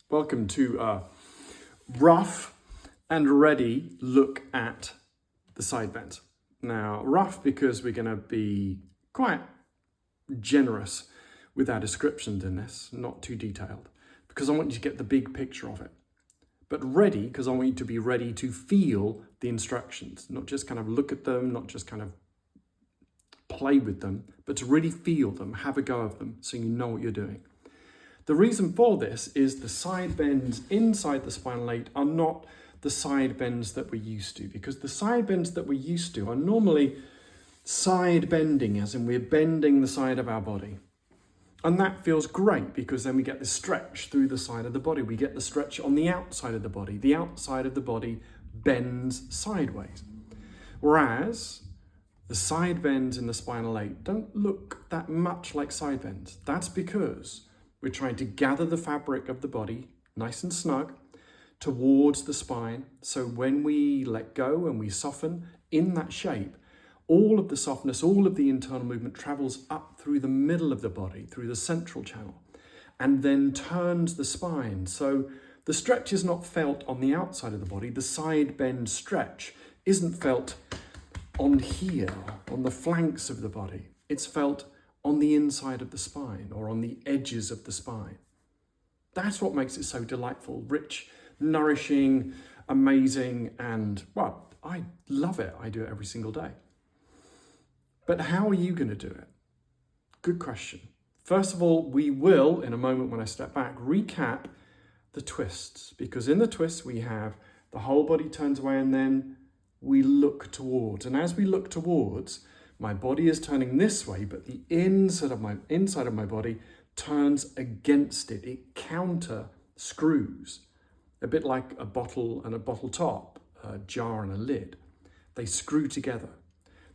Welcome to a rough and ready look at the side bends. Now, rough because we're going to be quite generous with our descriptions in this, not too detailed, because I want you to get the big picture of it. But ready because I want you to be ready to feel the instructions, not just kind of look at them, not just kind of play with them, but to really feel them, have a go of them so you know what you're doing. The reason for this is the side bends inside the spinal eight are not the side bends that we're used to, because the side bends that we're used to are normally side bending, as in we're bending the side of our body. And that feels great because then we get the stretch through the side of the body. We get the stretch on the outside of the body. The outside of the body bends sideways. Whereas the side bends in the spinal eight don't look that much like side bends. That's because we're trying to gather the fabric of the body nice and snug towards the spine. So when we let go and we soften in that shape, all of the softness, all of the internal movement travels up through the middle of the body, through the central channel, and then turns the spine. So the stretch is not felt on the outside of the body. The side bend stretch isn't felt on here, on the flanks of the body. It's felt on the inside of the spine or on the edges of the spine. That's what makes it so delightful, rich, nourishing, amazing, and, well, I love it. I do it every single day. But how are you going to do it? Good question. First of all, we will, in a moment when I step back, recap the twists, because in the twists we have the whole body turns away and then we look towards. And as we look towards, my body is turning this way, but the inside of my body turns against it. It counter screws, a bit like a bottle and a bottle top, a jar and a lid. They screw together.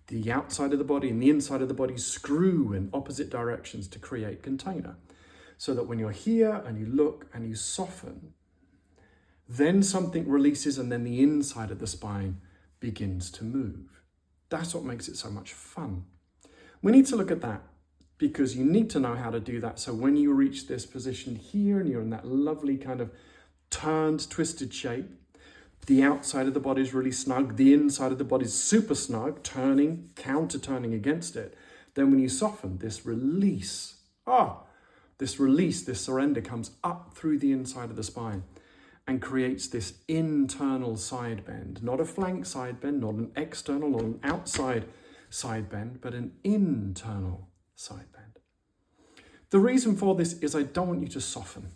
The outside of the body and the inside of the body screw in opposite directions to create container. So that when you're here and you look and you soften, then something releases and then the inside of the spine begins to move. That's what makes it so much fun. We need to look at that because you need to know how to do that. So when you reach this position here and you're in that lovely kind of turned, twisted shape, the outside of the body is really snug, the inside of the body is super snug, turning, counter-turning against it. Then when you soften, this release, this surrender comes up through the inside of the spine and creates this internal side bend, not a flank side bend, not an external, not an outside side bend, but an internal side bend. The reason for this is I don't want you to soften.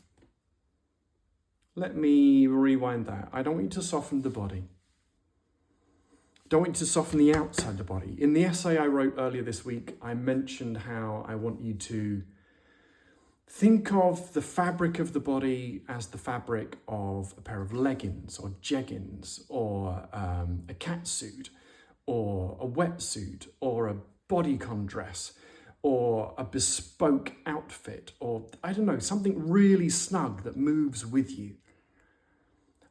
Let me rewind that. I don't want you to soften the body. I don't want you to soften the outside of the body. In the essay I wrote earlier this week, I mentioned how I want you to think of the fabric of the body as the fabric of a pair of leggings or jeggings or a catsuit or a wetsuit or a bodycon dress or a bespoke outfit or, I don't know, something really snug that moves with you.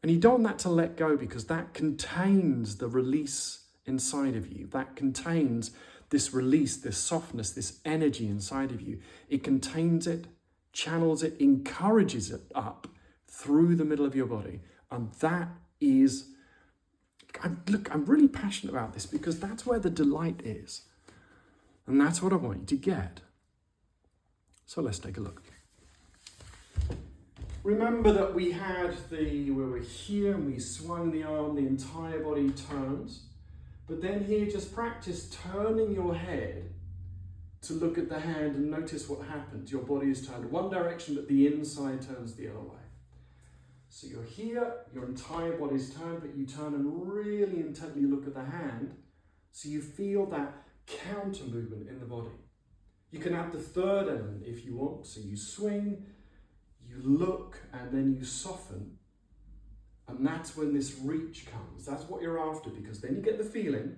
And you don't want that to let go because that contains the release inside of you. That contains this release, this softness, this energy inside of you. It contains it, channels it, encourages it up through the middle of your body. And that is, I'm really passionate about this because that's where the delight is. And that's what I want you to get. So let's take a look. Remember that we were here and we swung the arm, the entire body turns. But then here, just practice turning your head to look at the hand and notice what happens. Your body is turned one direction, but the inside turns the other way. So you're here, your entire body's turned, but you turn and really intently look at the hand so you feel that counter movement in the body. You can add the third element if you want. So you swing, you look, and then you soften. And that's when this reach comes. That's what you're after, because then you get the feeling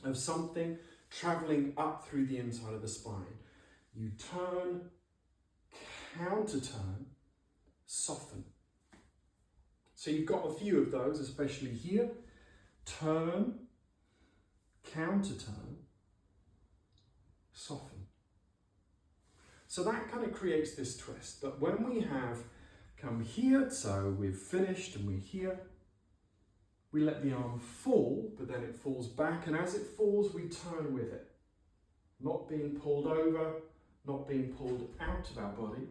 of something traveling up through the inside of the spine. You turn, counter-turn, soften. So you've got a few of those, especially here. Turn, counter-turn, soften. So that kind of creates this twist that when we have come here, so we've finished and we're here. We let the arm fall, but then it falls back, and as it falls, we turn with it. Not being pulled over, not being pulled out of our body,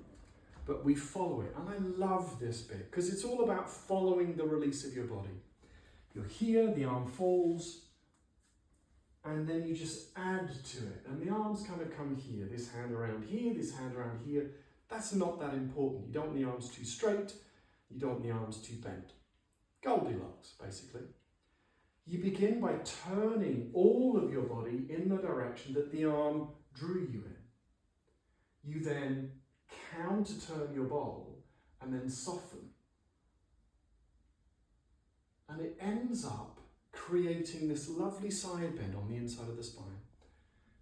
but we follow it. And I love this bit, because it's all about following the release of your body. You're here, the arm falls, and then you just add to it. And the arms kind of come here, this hand around here, this hand around here. That's not that important. You don't want the arms too straight, you don't want the arms too bent. Goldilocks, basically. You begin by turning all of your body in the direction that the arm drew you in. You then counter-turn your bowl and then soften. And it ends up creating this lovely side bend on the inside of the spine.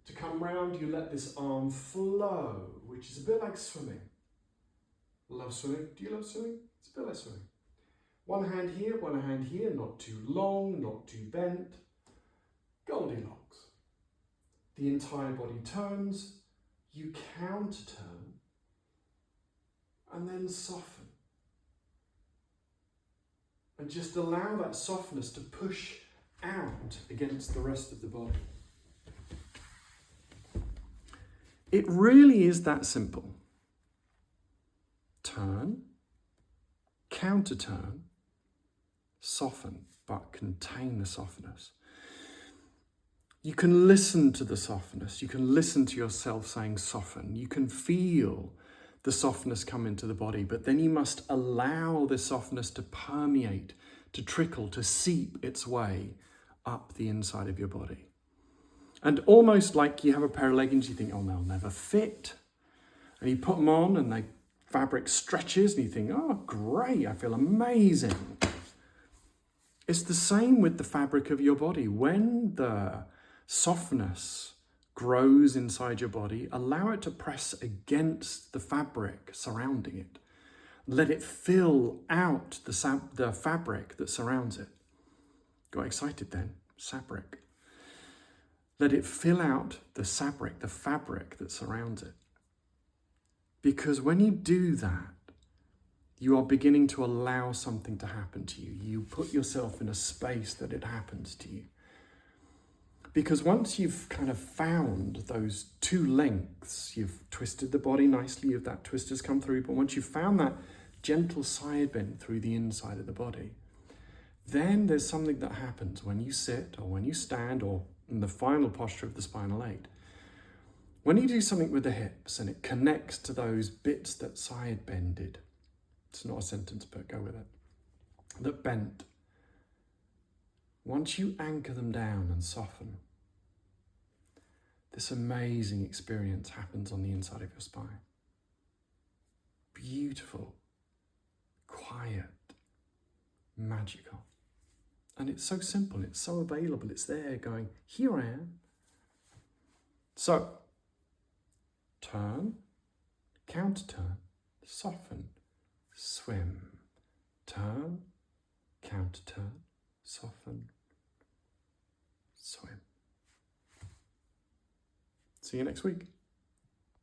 To come round, you let this arm flow, which is a bit like swimming. Love swimming? Do you love swimming? It's a bit like swimming. One hand here, not too long, not too bent. Goldilocks. The entire body turns, you counter-turn, and then soften. And just allow that softness to push out against the rest of the body. It really is that simple. Turn, counter-turn, soften, but contain the softness. You can listen to the softness. You can listen to yourself saying soften. You can feel the softness come into the body, but then you must allow the softness to permeate, to trickle, to seep its way up the inside of your body. And almost like you have a pair of leggings, you think, oh, they'll never fit. And you put them on and the fabric stretches and you think, oh, great, I feel amazing. It's the same with the fabric of your body. When the softness grows inside your body, allow it to press against the fabric surrounding it. Let it fill out the fabric that surrounds it. Got excited then, fabric. Let it fill out the fabric that surrounds it. Because when you do that, you are beginning to allow something to happen to you. You put yourself in a space that it happens to you. Because once you've kind of found those two lengths, you've twisted the body nicely, that twist has come through, but once you've found that gentle side bend through the inside of the body, then there's something that happens when you sit or when you stand or in the final posture of the spinal eight. When you do something with the hips and it connects to those bits that side bended, it's not a sentence, but go with it, that bent. Once you anchor them down and soften, this amazing experience happens on the inside of your spine. Beautiful, quiet, magical. And it's so simple, it's so available, it's there going, here I am. So, turn, counter-turn, soften, swim, turn, counter-turn, soften, swim. See you next week.